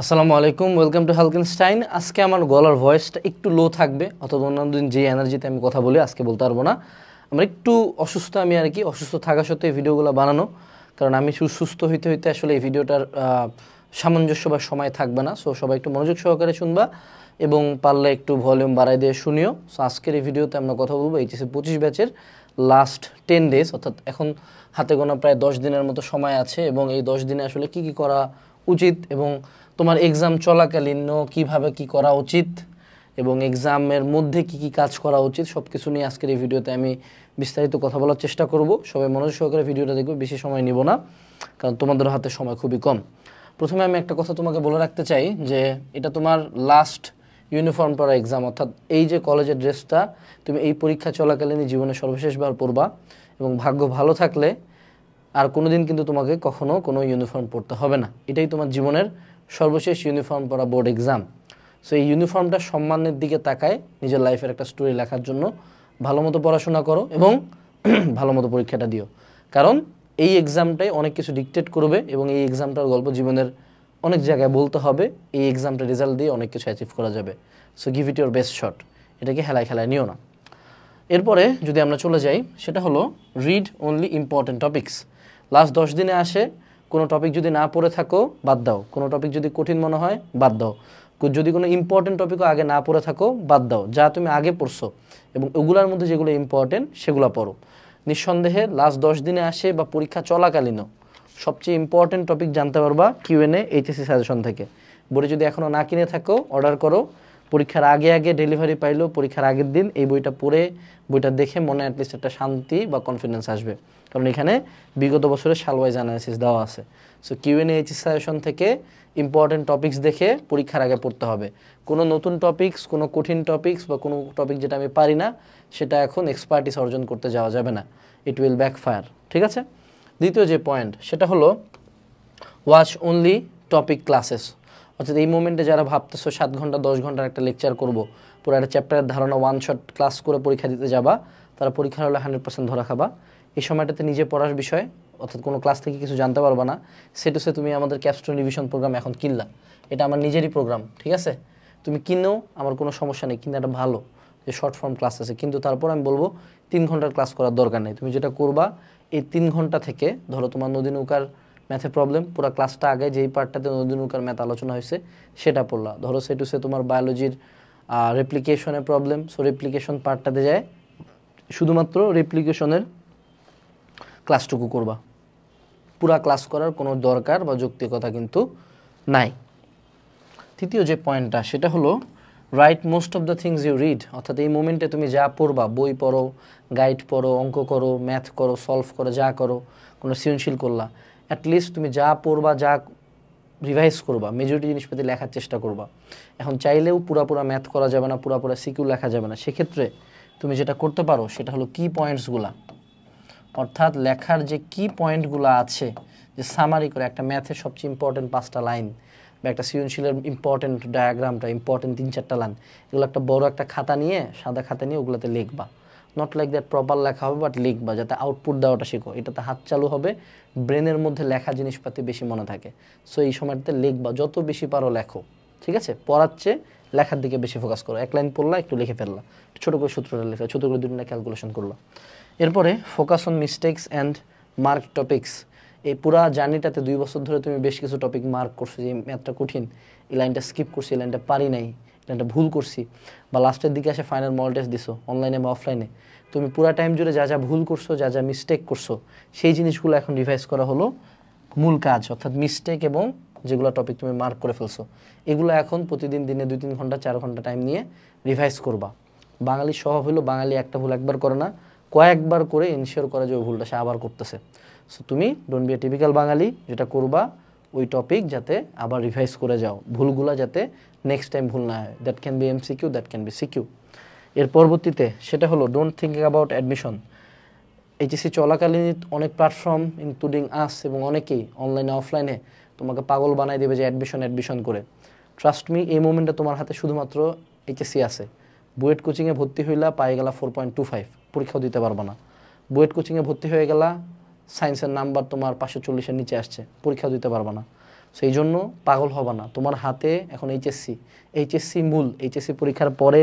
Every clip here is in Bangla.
আসসালামু আলাইকুম, ওয়েলকাম টু হালকেনস্টাইন। আজকে আমার গলার ভয়েসটা একটু লো থাকবে, অর্থাৎ অন্যান্য দিন যে এনার্জিতে আমি কথা বলি আজকে বলতে পারবো না। আমার একটু অসুস্থ, আমি আর কি অসুস্থ থাকা সত্ত্বেও এই ভিডিওগুলো বানানো, কারণ আমি সুস্থ হইতে হইতে আসলে এই ভিডিওটার সামঞ্জস্য বা সময় থাকবে না। সো সবাই একটু মনোযোগ সহকারে শুনবা এবং পারলে একটু ভলিউম বাড়াই দিয়ে শুনিও। সো আজকের এই ভিডিওতে আমরা কথা বলবো এইচএসসি 25 ব্যাচের লাস্ট 10 ডেজ, অর্থাৎ এখন হাতে গোনা প্রায় 10 দিনের মতো সময় আছে এবং এই 10 দিনে আসলে কি কি করা উচিত এবং তোমার এক্সাম চলাকালীনও কিভাবে কি করা উচিত এবং এক্সামের মধ্যে কি কি কাজ করা উচিত, সব কিছু নিয়ে আজকের এই ভিডিওতে আমি বিস্তারিত কথা বলার চেষ্টা করব। সবাই মনোযোগ সহকারে ভিডিওটা দেখবে, বেশি সময় নিব না কারণ তোমাদের হাতে সময় খুবই কম। প্রথমে আমি একটা কথা তোমাকে বলে রাখতে চাই যে এটা তোমার লাস্ট ইউনিফর্ম পরা এক্সাম, অর্থাৎ এই যে কলেজের ড্রেসটা তুমি এই পরীক্ষা চলাকালীন জীবনে সর্বশেষবার পরবা এবং ভাগ্য ভালো থাকলে আর কোনো দিন কিন্তু তোমাকে কখনো কোনো ইউনিফর্ম পরতে হবে না। এটাই তোমার জীবনের সর্বশেষ ইউনিফর্ম পরা বোর্ড এক্সাম। সো এই ইউনিফর্মটা সম্মানের দিকে তাকায় নিজের লাইফের একটা স্টোরি লেখার জন্য ভালো মতো পড়াশোনা করো এবং ভালো মতো পরীক্ষাটা দিও, কারণ এই এক্সামটাই অনেক কিছু ডিকটেট করবে এবং এই এক্সামটার গল্প জীবনের অনেক জায়গায় বলতে হবে। এই এক্সামটা রেজাল্ট দিয়ে অনেক কিছু অ্যাচিভ করা যাবে। So give it your best shot, এটাকে হেলায় খেলায় নিও না। এরপরে যদি আমরা চলে যাই, সেটা হলো read only important topics. Last 10 দিনে আসে কোনো টপিক যদি না পড়ে থাকো বাদ দাও, কোনো টপিক যদি কঠিন মনে হয় বাদ দাও, যদি কোনো ইম্পর্টেন্ট টপিকও আগে না পড়ে থাকো বাদ দাও, যা তুমি আগে পড়ছো এবং ওগুলোর মধ্যে যেগুলো ইম্পর্টেন্ট সেগুলো পড়ো। নিঃসন্দেহে লাস্ট 10 দিনে আসে বা পরীক্ষা চলাকালীনও সবচেয়ে ইম্পর্টেন্ট টপিক জানতে পারবা কিউএনএ এইচএসসি সাজেশন থেকে। বই যদি এখনও না কিনে থাকো অর্ডার করো, পরীক্ষার আগে আগে ডেলিভারি পাইলেও পরীক্ষার আগের দিন এই বইটা পড়ে বইটা দেখে মনে অ্যাটলিস্ট একটা শান্তি বা কনফিডেন্স আসবে, কারণ এখানে বিগত বছরের সালওয়াইজ অ্যানালাইসিস দেওয়া আছে। সো কিউএনএ এইচএসসি সাজেশন থেকে ইম্পর্টেন্ট টপিকস দেখে পরীক্ষার আগে পড়তে হবে। কোনো নতুন টপিকস, কোনো কঠিন টপিকস বা কোনো টপিক যেটা আমি পারি না সেটা এখন এক্সপার্টিস অর্জন করতে যাওয়া যাবে না, ইট উইল ব্যাকফায়ার। ঠিক আছে। দ্বিতীয় যে পয়েন্ট সেটা হলো ওয়াচ অনলি টপিক ক্লাসেস। অর্থাৎ এই মোমেন্টে যারা ভাবতেছো 7 ঘন্টা 10 ঘন্টার একটা লেকচার করব, পুরো একটা চ্যাপ্টারের ধারণা ওয়ান শট ক্লাস করে পরীক্ষা দিতে যাবা, তারা পরীক্ষার হলে 100% ধরা খাবা। এই সময়টাতে নিজে পড়ার বিষয়, অর্থাৎ কোনো ক্লাস থেকে কিছু জানতে পারবা না। সেটুসে তুমি আমাদের ক্যাপস্টোন রিভিশন প্রোগ্রাম এখন কিনলা, এটা আমার নিজেরই প্রোগ্রাম, ঠিক আছে। তুমি কিনেও আমার কোনো সমস্যা নেই, কিন্তু একটা ভালো যে শর্ট ফর্ম ক্লাস আছে, কিন্তু তারপর আমি বলবো 3 ঘন্টার ক্লাস করার দরকার নেই। তুমি যেটা করবা এই 3 ঘন্টা থেকে, ধরো তোমার নদী নৌকার ম্যাথে প্রবলেম, পুরো ক্লাসটা আগে যেই পার্টটাতে নদী নৌকার ম্যাথ আলোচনা হয়েছে সেটা পড়লা। ধরো সেটুসে তোমার বায়োলজির রেপ্লিকেশনের প্রবলেম, সো রেপ্লিকেশন পার্টটাতে যায় শুধুমাত্র রেপ্লিকেশনের ক্লাসটুকু করবা, পুরা ক্লাস করার কোনো দরকার বা যৌক্তিকতা কিন্তু নাই। তৃতীয় যে পয়েন্টটা সেটা হলো right most of the things you read. অর্থাৎ এই মোমেন্টে তুমি যা পড়বা, বই পড়ো, গাইড পড়ো, অঙ্ক করো, ম্যাথ করো, সলভ করো, যা করো, কোনো সৃজনশীল করলা, অ্যাটলিস্ট তুমি যা পড়বা, যা রিভাইজ করবা, মেজরিটি জিনিসপাতি লেখার চেষ্টা করবা। এখন চাইলেও পুরা ম্যাথ করা যাবে না, পুরা সিকিউ লেখা যাবে না, সেক্ষেত্রে তুমি যেটা করতে পারো সেটা হলো কি পয়েন্টসগুলা, অর্থাৎ লেখার যে কি পয়েন্টগুলো আছে, যে সামারি করে একটা ম্যাথের সবচেয়ে ইম্পর্টেন্ট 5টা লাইন বা একটা সৃজনশীলের ইম্পর্টেন্ট ডায়াগ্রামটা, ইম্পর্টেন্ট 3-4টা লাইন, এগুলো একটা বড় একটা খাতা নিয়ে, সাদা খাতা নিয়ে ওগুলোতে লিখবা। নট লাইক দ্যাট প্রপার লেখা হবে, বাট লিখবা, যাতে আউটপুট দেওয়াটা শেখো। এটাতে হাত চালু হবে, ব্রেনের মধ্যে লেখা জিনিসপাতি বেশি মনে থাকে। সো এই সময়টাতে লিখবা, যত বেশি পারো লেখো, ঠিক আছে। পড়াচ্ছে লেখার দিকে বেশি ফোকাস করো। এক লাইন পড়লা, একটু লিখে ফেললা, ছোটো করে সূত্রটা লেখা, ছোটো করে 2 ক্যালকুলেশন করলা। এরপরে focus on mistakes and mark topics. এই পুরা জার্নিটাতে 2 বছর ধরে তুমি বেশ কিছু টপিক মার্ক করছো, যে ম্যাথটা কঠিন, এই লাইনটা স্কিপ করছি, এই লাইনটা পারি নাই, এই লাইনটা ভুল করছি, বা লাস্টের দিকে এসে ফাইনাল মডেল টেস্ট দিছো অনলাইনে বা অফলাইনে, তুমি পুরা টাইম জুড়ে যা যা ভুল করছো, যা যা মিস্টেক করছো, সেই জিনিসগুলো এখন রিভাইজ করা হলো মূল কাজ। অর্থাৎ মিস্টেক এবং যেগুলো টপিক তুমি মার্ক করে ফেলছো, এগুলো এখন প্রতিদিন দিনে 2-3 ঘন্টা 4 ঘন্টা টাইম নিয়ে রিভাইজ করবা। বাঙালির স্বভাব হলো বাঙালি একটা ভুল একবার করে না, কয়েকবার করে এনশিওর করে যে ওই ভুলটা সে আবার করতেছে। সো তুমি ডোন্ট বি এ টিপিক্যাল বাঙালি, যেটা করবা ওই টপিক যাতে আবার রিভাইজ করে যাও, ভুলগুলা যাতে নেক্সট টাইম ভুল না হয়। That can be MCQ, that can be CQ. এর পরবর্তীতে সেটা হলো don't think about admission. HSC চলাকালীন অনেক প্ল্যাটফর্ম ইনক্লুডিং আস এবং অনেকেই অনলাইনে অফলাইনে তোমাকে পাগল বানাই দেবে যে অ্যাডমিশন করে। ট্রাস্ট মি, এই মোমেন্টে তোমার হাতে শুধুমাত্র এইচএসসি আছে। বুয়েট কোচিংয়ে ভর্তি হইলা, পায়ে গেলা 4.25, পরীক্ষাও দিতে পারবা না। বুয়েট কোচিংয়ে ভর্তি হয়ে গেলা, সায়েন্সের নাম্বার তোমার 540-এর নিচে আসছে, পরীক্ষাও দিতে পারবা না। সেই জন্য পাগল হবা না, তোমার হাতে এখন এইচএসসি মূল, এইচএসসি পরীক্ষার পরে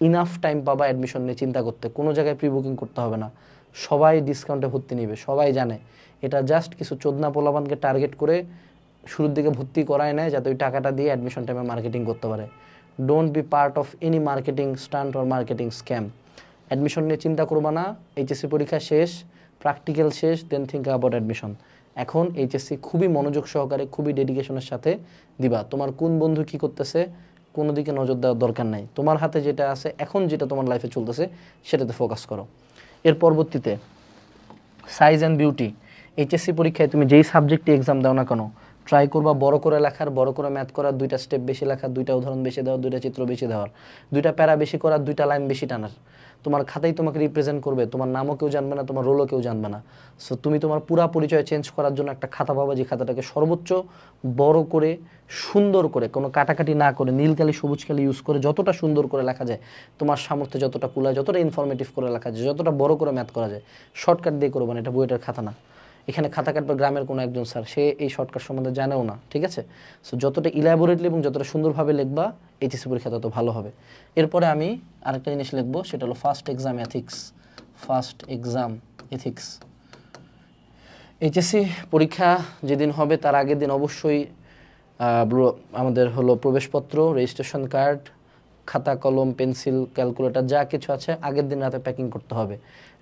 ইনাফ টাইম পাবা অ্যাডমিশন নিয়ে চিন্তা করতে, কোনো জায়গায় প্রি বুকিং করতে হবে না, সবাই ডিসকাউন্টে ভর্তি নেবে, সবাই জানে এটা জাস্ট কিছু চোদনা পোলাপানকে টার্গেট করে শুরুর দিকে ভর্তি করায় নেয় যাতে ওই টাকাটা দিয়ে অ্যাডমিশন টাইমে মার্কেটিং করতে পারে। Don't be part of any marketing stunt or marketing scam. Admission নিয়ে চিন্তা করবা না, এইচএসসি পরীক্ষা শেষ, প্র্যাকটিক্যাল শেষ, দেন থিঙ্ক অ্যাবাউট অ্যাডমিশন। এখন এইচএসসি খুবই মনোযোগ সহকারে খুবই ডেডিকেশনের সাথে দিবা। তোমার কোন বন্ধু কি করতেছে কোনো দিকে নজর দেওয়ার দরকার নাই, তোমার হাতে যেটা আছে এখন যেটা তোমার লাইফে চলতেছে সেটাতে ফোকাস করো। এর পরবর্তীতে সাইজ অ্যান্ড বিউটি। এইচএসসি পরীক্ষায় তুমি যেই সাবজেক্টে এক্সাম দাও না কেন ট্রাই করবা বড় করে লেখার, বড় করে ম্যাথ করার, 2টা স্টেপ বেশি লেখার, 2টা উদাহরণ বেশি দেওয়ার, 2টা চিত্র বেশি দেওয়ার, 2টা প্যারা বেশি করার, 2টা লাইন বেশি টানার। তোমার খাতাই তোমাকে রিপ্রেজেন্ট করবে, তোমার নামও কেউ জানবে না, তোমার রোলও কেউ জানবে না। সো তুমি তোমার পুরা পরিচয় চেঞ্জ করার জন্য একটা খাতা পাবা, যে খাতাটাকে সর্বোচ্চ বড় করে সুন্দর করে কোনো কাটাকাটি না করে নীল কালি সবুজ কালি ইউজ করে যতটা সুন্দর করে লেখা যায়, তোমার সামর্থ্যে যতটা কুলায়, যতটা ইনফরমেটিভ করে লেখা যায়, যতটা বড় করে ম্যাথ করা যায়, শর্টকাট দিয়ে করবো না, এটা বুয়েটের খাতা না। এখানে খাতা কাটবে গ্রামের কোনো একজন স্যার, সে এই শর্টকাট সম্বন্ধে জানেও না, ঠিক আছে? সো যতটা ইলাবোরেটলি এবং যতটা সুন্দরভাবে লিখবা এইচএসসি পরীক্ষা তত ভালো হবে। এরপরে আমি আরেকটা জিনিস লিখবো, সেটা হলো ফার্স্ট এক্সাম এথিক্স। এইচএসসি পরীক্ষা যেদিন হবে তার আগের দিন অবশ্যই আমাদের হলো প্রবেশপত্র, রেজিস্ট্রেশন কার্ড, খাতা কলম পেন্সিল ক্যালকুলেটর যা কিছু আছে আগের দিন রাতে প্যাকিং করতে হবে।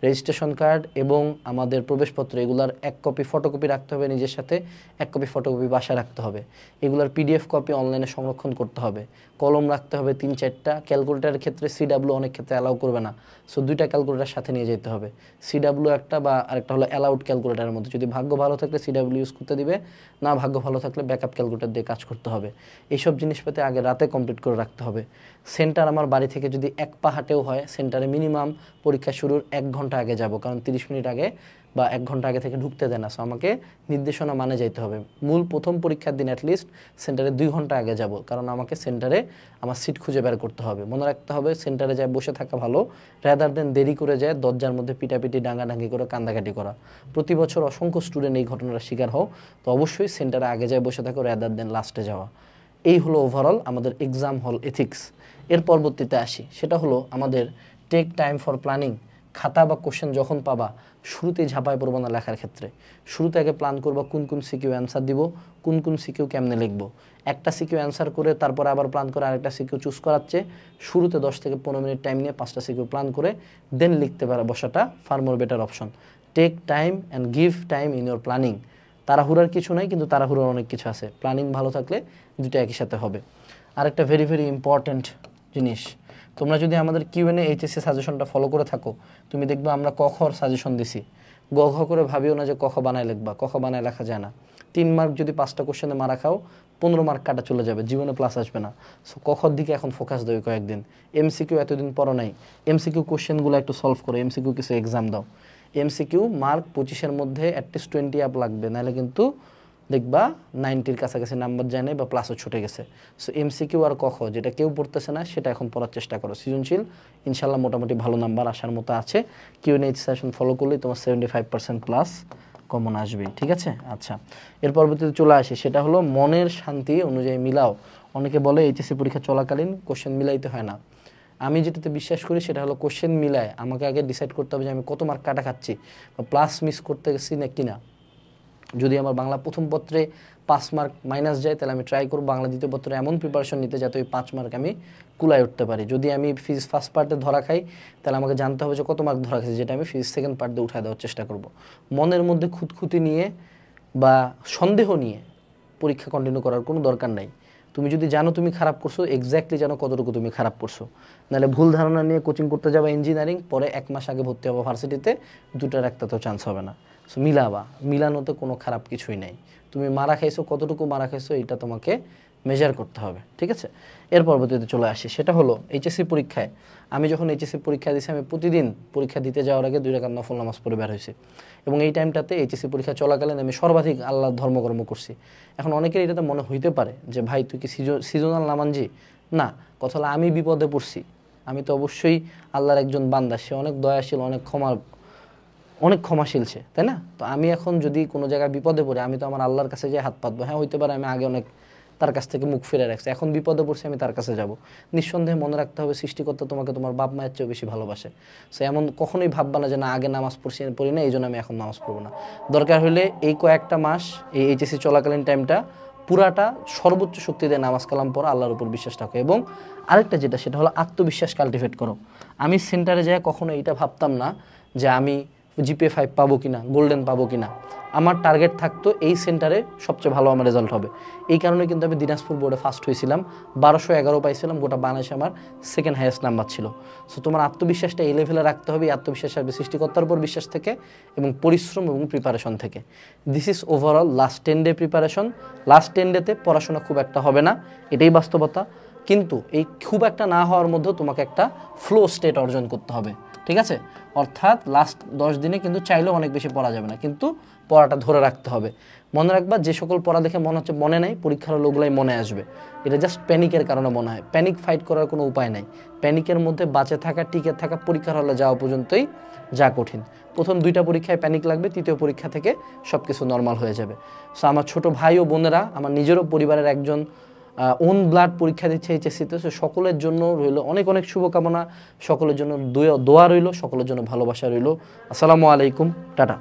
রেজিস্ট্রেশন কার্ড এবং আমাদের প্রবেশপত্র এগুলার 1 কপি ফটোকপি রাখতে হবে নিজের সাথে, 1 কপি ফটোকপি বাসায় রাখতে হবে। এগুলার পিডিএফ কপি অনলাইনে সংরক্ষণ করতে হবে। কলম রাখতে হবে 3-4টা। ক্যালকুলেটারের ক্ষেত্রে সিডাব্লিউ অনেক ক্ষেত্রে অ্যালাউ করবে না, সো 2টা ক্যালকুলেটার সাথে নিয়ে যেতে হবে। সিডাব্লিউ একটা বা আরেকটা হলো অ্যালাউড ক্যালকুলেটারের মধ্যে, যদি ভাগ্য ভালো থাকলে সিডাব্লিউ ইউজ করতে দিবে, না ভাগ্য ভালো থাকলে ব্যাকআপ ক্যালকুলেটার দিয়ে কাজ করতে হবে। এইসব জিনিসপাতি আগে রাতে কমপ্লিট করে রাখতে হবে। সেন্টার আমার বাড়ি থেকে যদি 1 পা হাঁটেও হয়, সেন্টারে মিনিমাম পরীক্ষা শুরুর 1 ঘন্টা আগে যাব, কারণ 30 মিনিট আগে বা 1 ঘন্টা আগে থেকে ঢুকতে দেয় না। সো আমাকে নির্দেশনা মানে যেতে হবে। মূল প্রথম পরীক্ষার দিন অ্যাটলিস্ট সেন্টারে 2 ঘন্টা আগে যাব, কারণ আমাকে সেন্টারে আমার সিট খুঁজে বের করতে হবে। মনে রাখতে হবে সেন্টারে যায় বসে থাকা ভালো, রাদার দেন দেরি করে যায় দরজার মধ্যে পিটাপিটি ডাঙ্গাডাঙ্গি করে কান্দাকাটি করা। প্রতি বছর অসংখ্য স্টুডেন্ট এই ঘটনার শিকার হও, তো অবশ্যই সেন্টারে আগে যায় বসে থাকো রাদার দেন লাস্টে যাওয়া। এই হলো ওভারঅল আমাদের এক্সাম হল এথিক্স। এর পরবর্তীতে আসি, সেটা হলো আমাদের টেক টাইম ফর প্ল্যানিং। খাতা বা কোশ্চেন যখন পাবা শুরুতেই ঝাঁপায় পড়বো না লেখার ক্ষেত্রে। শুরুতে আগে প্ল্যান করবো কোন সিকিউ অ্যান্সার দিব, কোন সিকিউ কেমনে লিখবো। একটা সিকিউ অ্যান্সার করে তারপরে আবার প্ল্যান করে আরেকটা সিকিউ চুজ করার চেয়ে শুরুতে 10 থেকে 15 মিনিট টাইম নিয়ে 5টা সিকিউ প্ল্যান করে দেন লিখতে পারা বসাটা far more better option. Take time and give time in your planning. তাড়াহুড়ার কিছু নাই, কিন্তু তাড়াহুড়ার অনেক কিছু আছে। প্ল্যানিং ভালো থাকলে দুটো একই সাথে হবে। আরেকটা ভেরি ইম্পর্ট্যান্ট জিনিস, তোমরা যদি আমাদের কিউএনএ এইচএসসি সাজেশনটা ফলো করে থাকো, তুমি দেখবে আমরা ক খর সাজেশন দিছি। গ ঘ করে ভাবিও না যে ক খ বানায় লিখবা, ক খ বানায় লেখা যায় না। 3 মার্ক যদি 5টা কোশ্চেনে মারা খাও, 15 মার্ক কাটা চলে যাবে, জীবনে প্লাস আসবে না। সো ক খর দিকে এখন ফোকাস দেবে কয়েকদিন। এমসিকিউ এতদিন পড়ো নাই, এমসিকিউ কোশ্চেনগুলো একটু সলভ করো, এমসিকিউ কিছু এক্সাম দাও। এমসিকিউ মার্ক 25-এর মধ্যে অ্যাটলিস্ট 20 আপ লাগবে, নাহলে কিন্তু দেখবা 90-র কাছাকাছি নাম্বার যায় নাই বা প্লাসও ছুটে গেছে। সো এমসিকিউ আর ক খ যেটা কেউ পড়তেছে না সেটা এখন পড়ার চেষ্টা করো। সৃজনশীল ইনশাল্লাহ মোটামুটি ভালো নাম্বার আসার মতো আছে। কিউএনএ সেশন ফলো করলেই তোমার 75% প্লাস কমন আসবেই, ঠিক আছে? আচ্ছা, এর পরবর্তীতে চলে আসি, সেটা হলো মনের শান্তি অনুযায়ী মিলাও। অনেকে বলে এইচএসসি পরীক্ষা চলাকালীন কোশ্চেন মিলাইতে হয় না। আমি যেটাতে বিশ্বাস করি সেটা হলো কোশ্চেন মিলায় আমাকে আগে ডিসাইড করতে হবে যে আমি কত মার্ক কাটা খাচ্ছি বা প্লাস মিস করতে গেছি না কিনা। যদি আমার বাংলা প্রথম পত্রে 5 মার্ক মাইনাস যায়, তাহলে আমি ট্রাই করব বাংলা দ্বিতীয় পত্রে এমন প্রিপারেশন নিতে যাতে ওই 5 মার্ক আমি কুলায় উঠতে পারি। যদি আমি ফিজিক্স ফার্স্ট পার্টে ধরা খাই, তাহলে আমাকে জানতে হবে যে কত মার্ক ধরা খাইছে, যেটা আমি ফিজিক্স সেকেন্ড পার্ট দিয়ে উঠায় দেওয়ার চেষ্টা করব। মনের মধ্যে খুঁতখুঁতি নিয়ে বা সন্দেহ নিয়ে পরীক্ষা কন্টিনিউ করার কোনো দরকার নাই। তুমি যদি জানো তুমি খারাপ করছো, এক্স্যাক্টলি জানো কতটুকু তুমি খারাপ করছো। নাহলে ভুল ধারণা নিয়ে কোচিং করতে যাবা ইঞ্জিনিয়ারিং, পরে 1 মাস আগে ভর্তি হবো ভার্সিটিতে, দুটার একটা তো চান্স হবে না। সো মিলাবা, মিলানোতে কোনো খারাপ কিছুই নাই। তুমি মারা খাইছো, কতটুকু মারা খাইছো এটা তোমাকে মেজার করতে হবে, ঠিক আছে? এর পরবর্তীতে চলে আসি, সেটা হলো এইচএসসি পরীক্ষায়। আমি যখন এইচএসসি পরীক্ষা দিয়েছি, আমি প্রতিদিন পরীক্ষা দিতে যাওয়ার আগে 2 রাকাত নফল নামাজ পড়ে বের হয়েছি। এবং এই টাইমটাতে এইচএসসি পরীক্ষা চলাকালীন আমি সর্বাধিক আল্লাহর ধর্মকর্ম করছি। এখন অনেকের এটাতে মনে হইতে পারে যে ভাই তুই কি সিজনাল নামানজি? না, কথা হলো আমি বিপদে পড়ছি, আমি তো অবশ্যই আল্লাহর একজন বান্দা, সে অনেক দয়াশীল, অনেক অনেক ক্ষমাশীল সে, তাই না? তো আমি এখন যদি কোনো জায়গায় বিপদে পড়ি, আমি তো আমার আল্লাহর কাছে যেয়ে হাত পাতবো। হ্যাঁ, হইতে পারে আমি আগে অনেক তার কাছ থেকে মুখ ফিরে রাখছি, এখন বিপদে পড়ছি আমি তার কাছে যাব। নিঃসন্দেহে মনে রাখতে হবে সৃষ্টিকর্তা তোমাকে তোমার বাপ মায়ের চেয়েও বেশি ভালোবাসে। সো এমন কখনোই ভাববা না যে না আগে নামাজ পড়ি না এই জন্য আমি এখন নামাজ পড়বো না। দরকার হলে এই কয়েকটা মাস, এই এইচএসসি চলাকালীন টাইমটা পুরাটা সর্বোচ্চ শক্তি দিয়ে নামাজ কালাম পড়ো, আল্লাহর উপর বিশ্বাস রাখো। এবং আরেকটা যেটা, সেটা হলো আত্মবিশ্বাস কাল্টিভেট করো। আমি সেন্টারে যাই কখনো এটা ভাবতাম না যে আমি জিপিএ 5 পাবো কিনা, গোল্ডেন পাবো কিনা। আমার টার্গেট থাকতো এই সেন্টারে সবচেয়ে ভালো আমার রেজাল্ট হবে। এই কারণে কিন্তু আমি দিনাজপুর বোর্ডে ফার্স্ট হয়েছিলাম, 1211 পাইছিলাম, গোটা বাংলাদেশে আমার সেকেন্ড হাইয়েস্ট নাম্বার ছিল। সো তোমার আত্মবিশ্বাসটা এই লেভেলে রাখতে হবে। আত্মবিশ্বাস আসবে সৃষ্টিকর্তার উপর বিশ্বাস থেকে এবং পরিশ্রম এবং প্রিপারেশন থেকে। This is overall last 10 day preparation. Last 10 ডেতে পড়াশোনা খুব একটা হবে না, এটাই বাস্তবতা। কিন্তু এই খুব একটা না হওয়ার মধ্যেও তোমাকে একটা ফ্লো স্টেট অর্জন করতে হবে, ঠিক আছে? অর্থাৎ লাস্ট 10 দিনে কিন্তু চাইলেও অনেক বেশি পড়া যাবে না, কিন্তু পড়াটা ধরে রাখতে হবে। মনে রাখবা, যে সকল পড়া দেখে মনে হচ্ছে মনে নাই, পরীক্ষার হলে ওগুলাই মনে আসবে। এটা জাস্ট প্যানিকের কারণে মনে হয়। প্যানিক ফাইট করার কোনো উপায় নাই। প্যানিকের মধ্যে বাঁচে থাকা, টিকে থাকা, পরীক্ষার হলে যাওয়া পর্যন্তই যা কঠিন। প্রথম 2টা পরীক্ষায় প্যানিক লাগবে, তৃতীয় পরীক্ষা থেকে সব কিছু নর্মাল হয়ে যাবে। সো আমার ছোট ভাই ও বোনেরা, আমার নিজেরও পরিবারের একজন ওন ব্লাড পরীক্ষা দিচ্ছে এইচএসসিতে, সো সকলের জন্য রইল অনেক অনেক শুভকামনা, সকলের জন্য দোয়া রইল, সকলের জন্য ভালোবাসা রইল। আসসালামু আলাইকুম, টাটা।